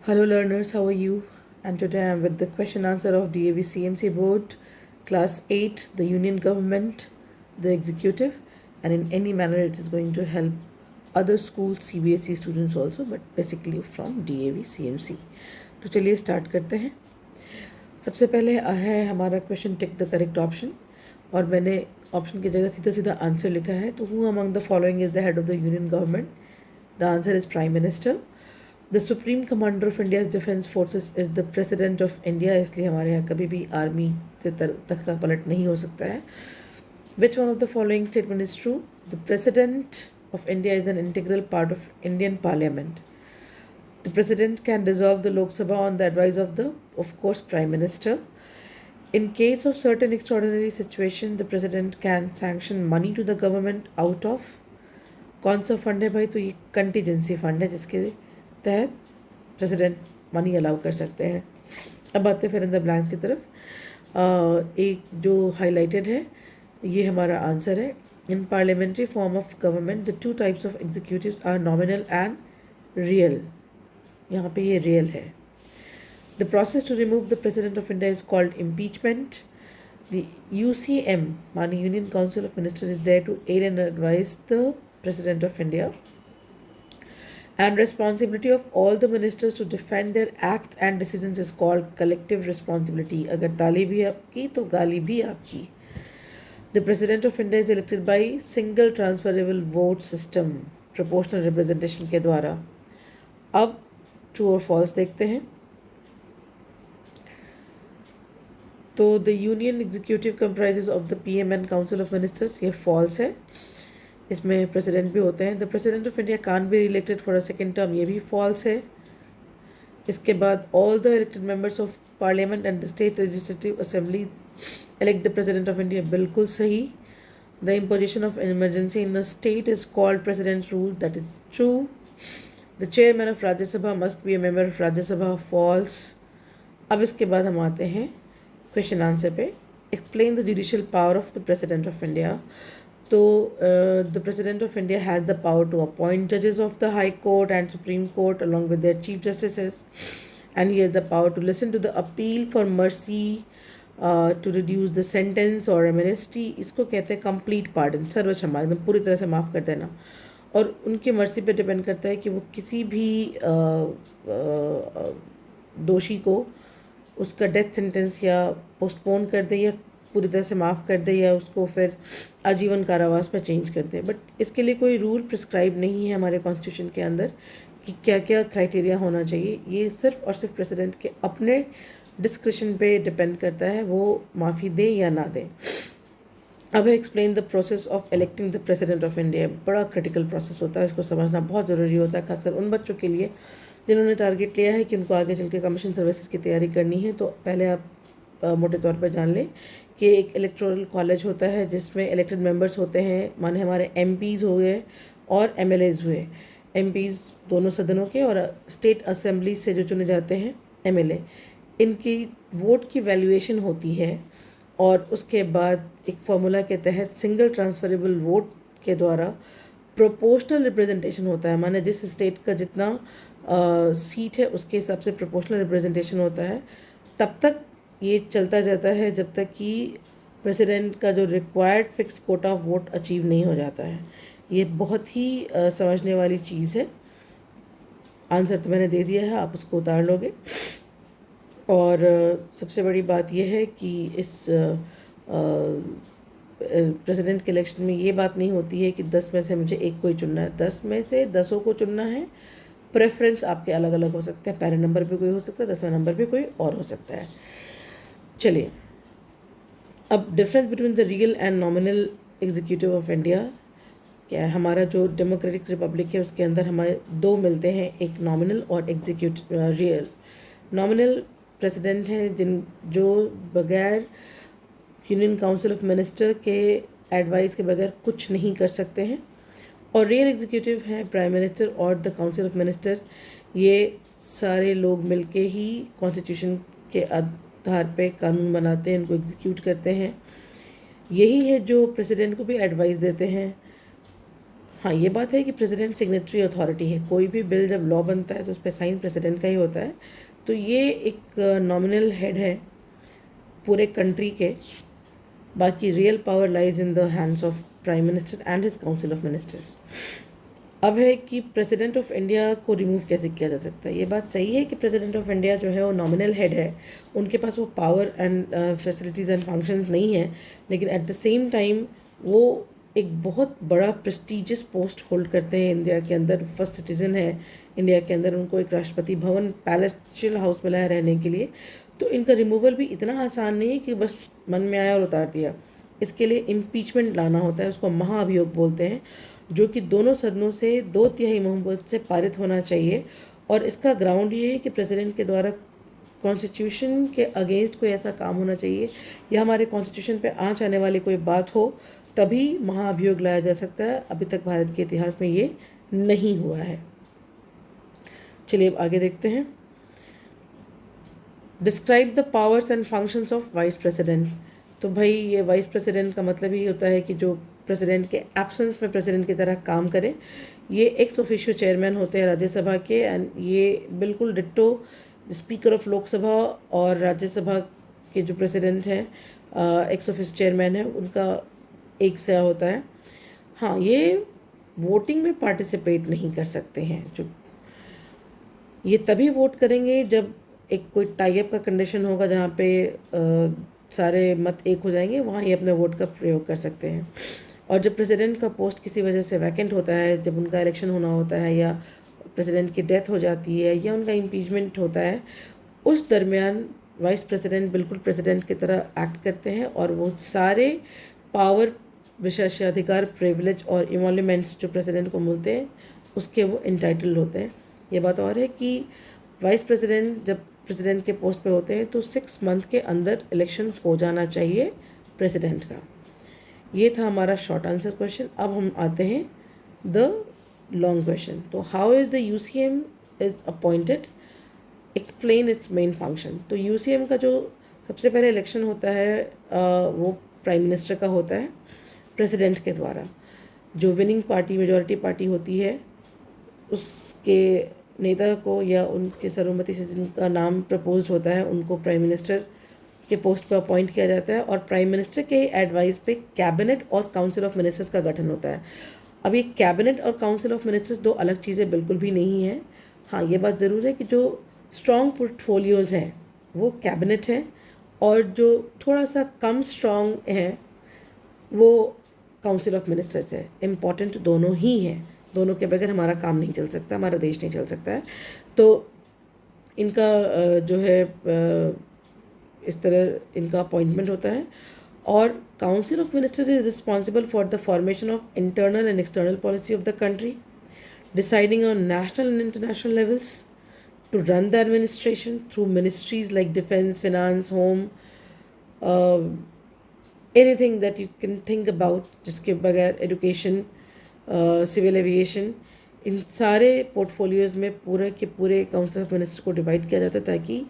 Hello learners, how are you? And today I am with the question answer of DAV CMC board, class 8, the union government, the executive, and in any manner it is going to help other schools, CBSE students also, but basically from DAV CMC. तो चलिए start करते हैं। सबसे पहले है हमारा question tick the correct option, और मैंने ऑप्शन की जगह सीधा सीधा आंसर लिखा है। तो who among the following is the head of the union government? The answer is prime minister. The supreme commander of India's defence forces is the president of India, इसलिए हमारे यहाँ कभी भी आर्मी से तख्ता पलट नहीं हो सकता है। Which one of the following statement is true? The president of India is an integral part of Indian parliament. The President can dissolve the Lok Sabha on the advice of the, of course, Prime Minister. In case of certain extraordinary situation, the President can sanction money to the government out of कौन सा fund है भाई? तो ये contingency fund है जिसके तहत president money allow कर सकते हैं। अब आते हैं फिर इन द ब्लैंक की तरफ। एक जो हाईलाइटेड है ये हमारा आंसर है। In parliamentary form of government the two types of executives are nominal and real. यहाँ पे ये रियल है। The process to remove the president of India is called impeachment. The UCM, मानी union council of minister, is there to aid and advise the president of India, and responsibility of all the ministers to defend their acts and decisions is called collective responsibility। अगर ताली भी आपकी तो गाली भी आपकी। The president of India is elected by single transferable vote system, proportional representation के द्वारा। अब ट्रू और फॉल्स देखते हैं। तो the union executive comprises of the PM and council of ministers, ये फॉल्स है। इसमें प्रेसिडेंट भी होते हैं। The president of India can be reelected for a second term, ये भी फॉल्स है। इसके बाद all the elected members of parliament and the state legislative assembly elect the president of India, बिल्कुल सही। The imposition of emergency in a state is called president's rule, that is true। The chairman of Rajya Sabha must be a member of Rajya Sabha, false। अब इसके बाद हम आते हैं question answer पे। Explain the judicial power of the president of India। तो the president of India has the power to appoint judges of the High Court and Supreme Court along with their chief justices, and he has the power to listen to the appeal for mercy, to reduce the sentence or amnesty। इसको कहते हैं complete pardon, सर्व क्षमा, एकदम पूरी तरह से माफ़ कर देना। और उनकी मर्जी पे डिपेंड करता है कि वो किसी भी दोषी को उसका डेथ सेंटेंस या पोस्टपोन कर दे, या पूरी तरह से माफ़ कर दे, या उसको फिर आजीवन कारावास में चेंज कर दे। बट इसके लिए कोई रूल प्रिस्क्राइब नहीं है हमारे कॉन्स्टिट्यूशन के अंदर कि क्या क्या क्राइटेरिया होना चाहिए। ये सिर्फ और सिर्फ प्रेसिडेंट के अपने डिस्क्रिशन पे डिपेंड करता है वो माफ़ी दें या ना दें। अब explain the process of electing the president of India. बड़ा क्रिटिकल प्रोसेस होता है, इसको समझना बहुत ज़रूरी होता है, खासकर उन बच्चों के लिए जिन्होंने टारगेट लिया है कि उनको आगे चल के कमीशन सर्विसेज की तैयारी करनी है। तो पहले आप मोटे तौर पर जान लें कि एक इलेक्टोरल कॉलेज होता है जिसमें इलेक्टेड मेंबर्स होते हैं, माने हमारे MPs हो गए और MLAs हुए। MPs दोनों सदनों के, और स्टेट असेंबली से जो चुने जाते हैं MLA, इनकी वोट की वैल्यूएशन होती है, और उसके बाद एक फार्मूला के तहत सिंगल ट्रांसफरेबल वोट के द्वारा प्रोपोर्शनल रिप्रेजेंटेशन होता है। माने जिस स्टेट का जितना सीट है उसके हिसाब से प्रोपोर्शनल रिप्रेजेंटेशन होता है। तब तक ये चलता जाता है जब तक कि प्रेसिडेंट का जो required fix Kota of vote achieve नहीं हो जाता है। ये बहुत ही समझने वाली चीज़ है। आंसर तो मैंने दे दिया है, आप उसको उतार लोगे। और सबसे बड़ी बात यह है कि इस प्रेसिडेंट के इलेक्शन में ये बात नहीं होती है कि 10 में से मुझे एक को ही चुनना है, 10 में से 10 को चुनना है। प्रेफरेंस आपके अलग अलग हो सकते हैं, पहले नंबर पे कोई हो सकता है, 10वें नंबर पे कोई और हो सकता है। चलिए, अब difference between the real and nominal executive of India क्या है? हमारा जो डेमोक्रेटिक रिपब्लिक है उसके अंदर हमारे दो मिलते हैं, एक नॉमिनल और एग्जीक्यूटिव रियल। नॉमिनल प्रेसिडेंट हैं जो बगैर यूनियन काउंसिल ऑफ मिनिस्टर के एडवाइस के बगैर कुछ नहीं कर सकते हैं, और रियल एग्जीक्यूटिव हैं प्राइम मिनिस्टर और द काउंसिल ऑफ मिनिस्टर। ये सारे लोग मिलके ही कॉन्स्टिट्यूशन के आधार पे कानून बनाते हैं, इनको एग्जीक्यूट करते हैं। यही है जो प्रेसिडेंट को भी एडवाइस देते हैं हाँ, ये बात है कि प्रेसिडेंट सिग्नेटरी अथॉरिटी है। कोई भी बिल जब लॉ बनता है तो उस पर साइन प्रेसिडेंट का ही होता है। तो ये एक नॉमिनल हेड है पूरे कंट्री के। बाकी real power lies in the hands of prime minister and his council of minister. अब है कि प्रेसिडेंट ऑफ इंडिया को रिमूव कैसे किया जा सकता है। ये बात सही है कि प्रेसिडेंट ऑफ इंडिया जो है वो नॉमिनल हेड है, उनके पास वो power and facilities and functions नहीं है, लेकिन एट द सेम टाइम वो एक बहुत बड़ा प्रेस्टिजियस पोस्ट होल्ड करते हैं इंडिया के अंदर। फर्स्ट सिटीज़न है इंडिया के अंदर, उनको एक राष्ट्रपति भवन पैलेशियल हाउस मिला है रहने के लिए। तो इनका रिमूवल भी इतना आसान नहीं है कि बस मन में आया और उतार दिया। इसके लिए इम्पीचमेंट लाना होता है, उसको महाअभियोग बोलते हैं, जो कि दोनों सदनों से 2/3 बहुमत से पारित होना चाहिए। और इसका ग्राउंड ये है कि प्रेसिडेंट के द्वारा कॉन्स्टिट्यूशन के अगेंस्ट कोई ऐसा काम होना चाहिए या हमारे कॉन्स्टिट्यूशन पे आँच आने वाली कोई बात हो, तभी महाअभियोग लाया जा सकता है। अभी तक भारत के इतिहास में ये नहीं हुआ है। चलिए अब आगे देखते हैं। Describe the powers and functions of vice president. तो भाई ये वाइस प्रेसिडेंट का मतलब ही होता है कि जो प्रेसिडेंट के एब्सेंस में प्रेसिडेंट की तरह काम करे। ये एक्स ऑफिशियो चेयरमैन होते हैं राज्यसभा के, एंड ये बिल्कुल डिट्टो स्पीकर ऑफ लोकसभा और राज्यसभा के जो प्रेसिडेंट हैं, एक्स ऑफिशियो चेयरमैन है, उनका एक सा होता है। हाँ, ये वोटिंग में पार्टिसिपेट नहीं कर सकते हैं। जो ये तभी वोट करेंगे जब एक कोई टाइप का कंडीशन होगा जहाँ पे सारे मत एक हो जाएंगे, वहाँ ये अपने वोट का प्रयोग कर सकते हैं। और जब प्रेसिडेंट का पोस्ट किसी वजह से वैकेंट होता है, जब उनका इलेक्शन होना होता है या प्रेसिडेंट की डेथ हो जाती है या उनका इम्पीचमेंट होता है, उस दरमियान वाइस प्रेसिडेंट बिल्कुल प्रेसिडेंट की तरह एक्ट करते हैं और वो सारे पावर, विशेषाधिकार, प्रिविलेज और इमोल्यूमेंट्स जो प्रेसिडेंट को मिलते हैं उसके वो इंटाइटल होते हैं। ये बात और है कि वाइस प्रेसिडेंट जब प्रेसिडेंट के पोस्ट पे होते हैं तो 6 मंथ के अंदर इलेक्शन हो जाना चाहिए प्रेसिडेंट का। ये था हमारा शॉर्ट आंसर क्वेश्चन। अब हम आते हैं द लॉन्ग क्वेश्चन। तो how is the UCM is appointed, explain it's main function. तो यूसीएम का जो सबसे पहले इलेक्शन होता है वो प्राइम मिनिस्टर का होता है प्रेसिडेंट के द्वारा। जो विनिंग पार्टी, मेजॉरिटी पार्टी होती है, उसके नेता को या उनके सर्वमति से जिनका नाम प्रपोज्ड होता है उनको प्राइम मिनिस्टर के पोस्ट पर अपॉइंट किया जाता है। और प्राइम मिनिस्टर के एडवाइस पे कैबिनेट और काउंसिल ऑफ मिनिस्टर्स का गठन होता है। अब ये कैबिनेट और काउंसिल ऑफ मिनिस्टर्स दो अलग चीज़ें बिल्कुल भी नहीं हैं। हाँ, ये बात ज़रूर है कि जो स्ट्रॉन्ग पोर्टफोलियोज़ हैं वो कैबिनेट है, और जो थोड़ा सा कम स्ट्रॉन्ग है वो काउंसिल ऑफ मिनिस्टर्स है। इम्पॉर्टेंट दोनों ही हैं, दोनों के बगैर हमारा काम नहीं चल सकता, हमारा देश नहीं चल सकता है। तो इनका जो है इस तरह इनका अपॉइंटमेंट होता है। और council of ministers is responsible for the formation of internal and external policy of the country, deciding on national and international levels, to run the administration through ministries like defense, finance, home, anything that you can think about, जिसके बगैर education, civil aviation, इन सारे portfolios में पूरे के पूरे council of minister को divide किया जाता है ताकि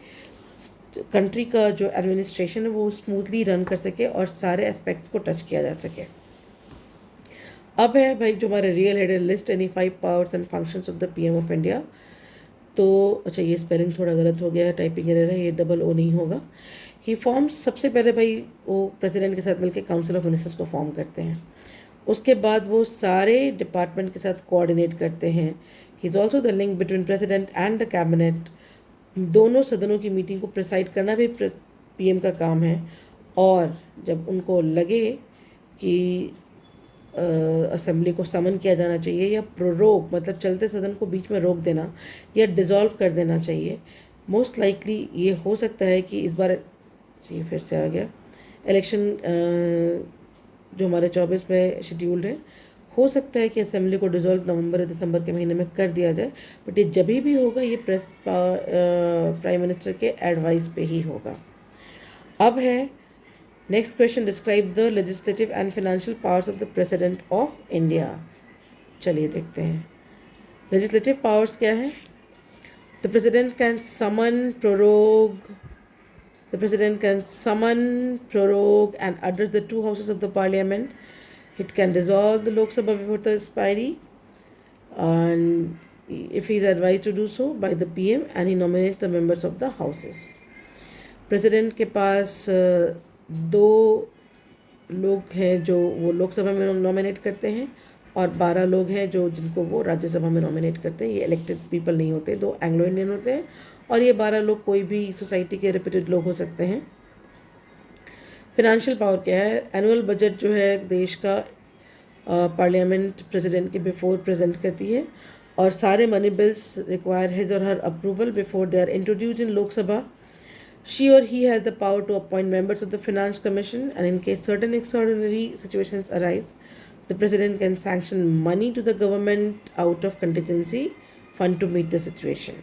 कंट्री का जो एडमिनिस्ट्रेशन है वो स्मूथली रन कर सके और सारे एस्पेक्ट्स को टच किया जा सके। अब है भाई जो हमारे रियल हेड है, list any 5 powers and functions of the PM of India. तो अच्छा, ये स्पेलिंग थोड़ा गलत हो गया है, टाइपिंग एरर है, ये डबल ओ नहीं होगा। ही फॉर्म्स, सबसे पहले भाई वो प्रेसिडेंट के साथ मिलकर काउंसिल ऑफ मिनिस्टर्स को फॉर्म करते हैं। उसके बाद वो सारे डिपार्टमेंट के साथ कोऑर्डिनेट करते हैं। He is also the link between president and the cabinet. दोनों सदनों की मीटिंग को प्रिसाइड करना भी पीएम का काम है। और जब उनको लगे कि असेंबली को समन किया जाना चाहिए या प्रोरोग, मतलब चलते सदन को बीच में रोक देना या डिज़ोल्व कर देना चाहिए, मोस्ट लाइकली ये हो सकता है कि इस बार ये फिर से आ गया इलेक्शन जो हमारे 24 में शेड्यूल्ड है, हो सकता है कि असेंबली को डिज़ोल्व नवंबर या दिसंबर के महीने में कर दिया जाए। बट ये जब भी होगा ये प्राइम मिनिस्टर के एडवाइस पे ही होगा। अब है next question, describe the legislative and financial powers of the president of India. चलिए देखते हैं लेजिस्लेटिव पावर्स क्या है। The president can summon, prorogue, the president can summon, prorogue and address the 2 houses of the parliament. It can dissolve the Lok Sabha before the expiry, and if he is advised to do so by the PM, and he nominates the members of the houses. President के पास दो लोग हैं जो वो लोकसभा में nominate करते हैं और 12 लोग हैं जो जिनको वो राज्यसभा में नॉमिनेट करते हैं. ये इलेक्टेड पीपल नहीं होते, दो एंग्लो इंडियन होते हैं और ये 12 लोग कोई भी सोसाइटी के रेप्यूटेड लोग हो सकते हैं. फिनेंशियल पावर क्या है? एनुअल बजट जो है देश का पार्लियामेंट प्रेसिडेंट के बिफोर प्रेजेंट करती है और सारे मनी बिल्स रिक्वायर हिज और her approval before they are introduced in Lok Sabha. She or he has the power to appoint members of the Finance Commission, and in case certain extraordinary situations arise, the President can sanction money to the government out of contingency fund to meet the situation.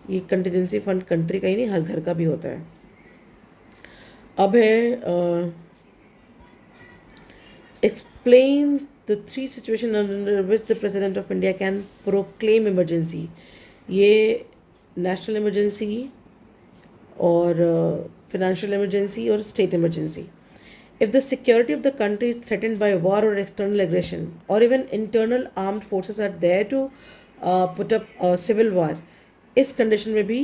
ये contingency fund country का ही नहीं, हर घर का भी होता है. अब है explain the three situations under which the President of India can proclaim emergency. ये national emergency और financial emergency और state emergency. If the security of the country is threatened by war or external aggression, or even internal armed forces are there to put up a civil war, इस condition में भी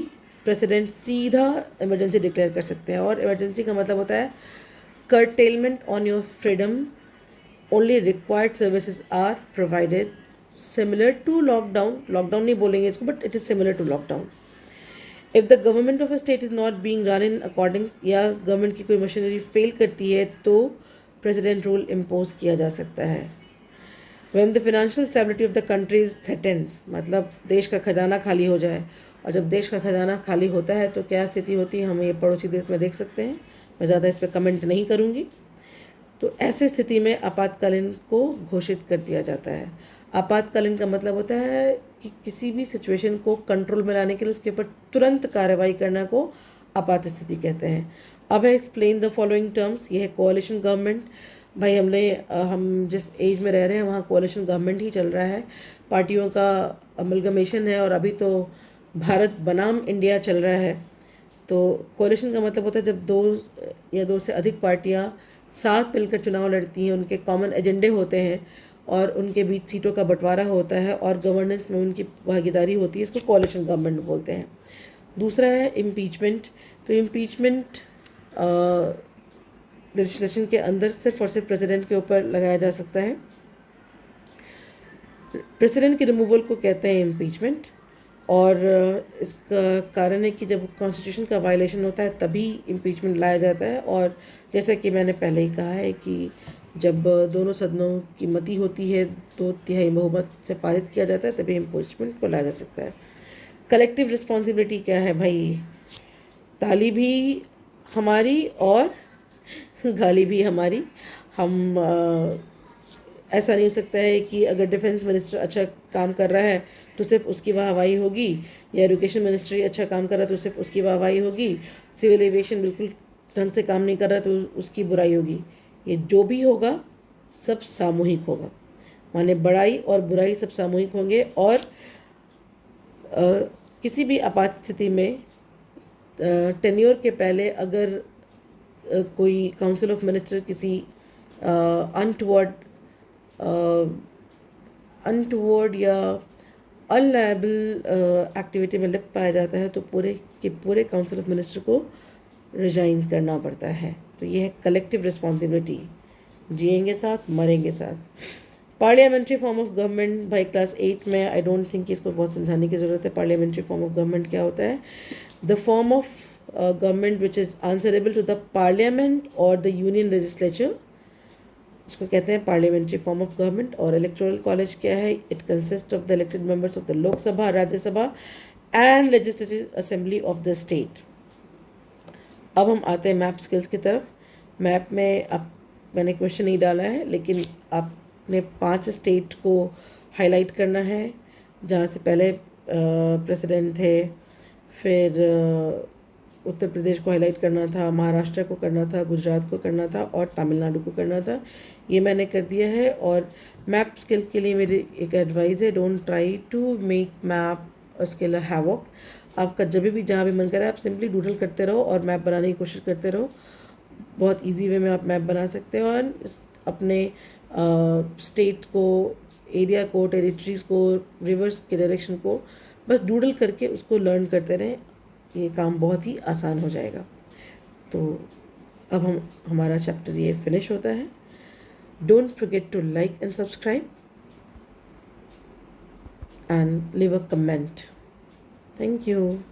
president सीधा emergency declare कर सकते हैं. और emergency का मतलब होता है curtailment on your freedom, only required services are provided, similar to lockdown. Lockdown नहीं बोलेंगे इसको, but it is similar to lockdown. If the government of a state is not being run in according, या government की कोई machinery fail करती है तो president rule impose किया जा सकता है. When the financial stability of the country is threatened, मतलब देश का खजाना खाली हो जाए, और जब देश का खजाना खाली होता है तो क्या स्थिति होती है हम ये पड़ोसी देश में देख सकते हैं. मैं ज़्यादा इस पर कमेंट नहीं करूँगी. तो ऐसी स्थिति में आपातकालीन को घोषित कर दिया जाता है. आपातकालीन का मतलब होता है कि किसी भी सिचुएशन को कंट्रोल में लाने के लिए उसके ऊपर तुरंत कार्रवाई करना को आपात स्थिति कहते हैं. अब है एक्सप्लेन द फॉलोइंग टर्म्स. ये है कोalition गवर्नमेंट. भाई हम जिस एज में रह रहे हैं वहाँ कोalition गवर्नमेंट ही चल रहा है, पार्टियों का अमलगमेशन है और अभी तो भारत बनाम इंडिया चल रहा है. तो कोalition का मतलब होता है जब दो या दो से अधिक पार्टियाँ साथ मिलकर चुनाव लड़ती हैं, उनके कॉमन एजेंडे होते हैं और उनके बीच सीटों का बंटवारा होता है और गवर्नेंस में उनकी भागीदारी होती है. इसको कोalition गवर्नमेंट बोलते हैं. दूसरा है इम्पीचमेंट. तो इम्पीचमेंट लेजिस्लेशन के अंदर सिर्फ और सिर्फ प्रेसिडेंट के ऊपर लगाया जा सकता है. प्रेसिडेंट की रिमूवल को कहते हैं इम्पीचमेंट, और इसका कारण है कि जब कॉन्स्टिट्यूशन का वायलेशन होता है तभी इम्पीचमेंट लाया जाता है. और जैसा कि मैंने पहले ही कहा है कि जब दोनों सदनों की मति होती है 2/3 बहुमत से पारित किया जाता है तभी इम्पीचमेंट को लाया जा सकता है. कलेक्टिव रिस्पॉन्सिबिलिटी क्या है भाई? ताली भी हमारी और गाली भी हमारी. हम ऐसा नहीं हो सकता है कि अगर डिफेंस मिनिस्टर अच्छा काम कर रहा है तो सिर्फ उसकी वाहवाही होगी, या एजुकेशन मिनिस्ट्री अच्छा काम कर रहा है तो सिर्फ उसकी वाहवाही होगी, सिविल एविएशन बिल्कुल ढंग से काम नहीं कर रहा तो उसकी बुराई होगी. ये जो भी होगा सब सामूहिक होगा, माने बड़ाई और बुराई सब सामूहिक होंगे. और किसी भी आपात स्थिति में टेन्योर के पहले अगर कोई काउंसिल ऑफ मिनिस्टर किसी अनटुवर्ड या अनलायबल एक्टिविटी में लिप्त पाया जाता है तो पूरे के पूरे काउंसिल ऑफ मिनिस्टर को रिजाइन करना पड़ता है. तो ये है कलेक्टिव रिस्पॉन्सिबिलिटी. जिएंगे साथ, मरेंगे साथ. पार्लियामेंट्री फॉर्म ऑफ गवर्नमेंट भाई क्लास 8 में आई डोंट थिंक इसको बहुत समझाने की ज़रूरत है. पार्लियामेंट्री फॉर्म ऑफ गवर्नमेंट क्या होता है? The form of government which is answerable to the parliament और द यूनियन लेजिस्लेचर, इसको कहते हैं पार्लियामेंट्री फॉर्म ऑफ गवर्नमेंट. और इलेक्टोरल कॉलेज क्या है? It consist of the elected members of the Lok Sabha, Rajya Sabha and legislative assembly of the state. अब हम आते हैं मैप स्किल्स की तरफ. मैप में अब मैंने क्वेश्चन नहीं डाला है, लेकिन आपने 5 स्टेट को हाईलाइट करना है जहाँ से पहले प्रेसिडेंट थे. फिर उत्तर प्रदेश को हाईलाइट करना था, महाराष्ट्र को करना था, गुजरात को करना था और तमिलनाडु को करना था. ये मैंने कर दिया है. और मैप स्किल के लिए मेरी एक एडवाइस है, don't try to make map skill havoc. आपका जब भी जहाँ भी मन करे आप सिंपली डूडल करते रहो और मैप बनाने की कोशिश करते रहो. बहुत इजी वे में आप मैप बना सकते हो और अपने स्टेट को, एरिया को, टेरिटरीज को, रिवर्स के डायरेक्शन को बस डूडल करके उसको लर्न करते रहें, ये काम बहुत ही आसान हो जाएगा। तो अब हमारा चैप्टर ये फिनिश होता है। Don't forget to like and subscribe and leave a comment. Thank you.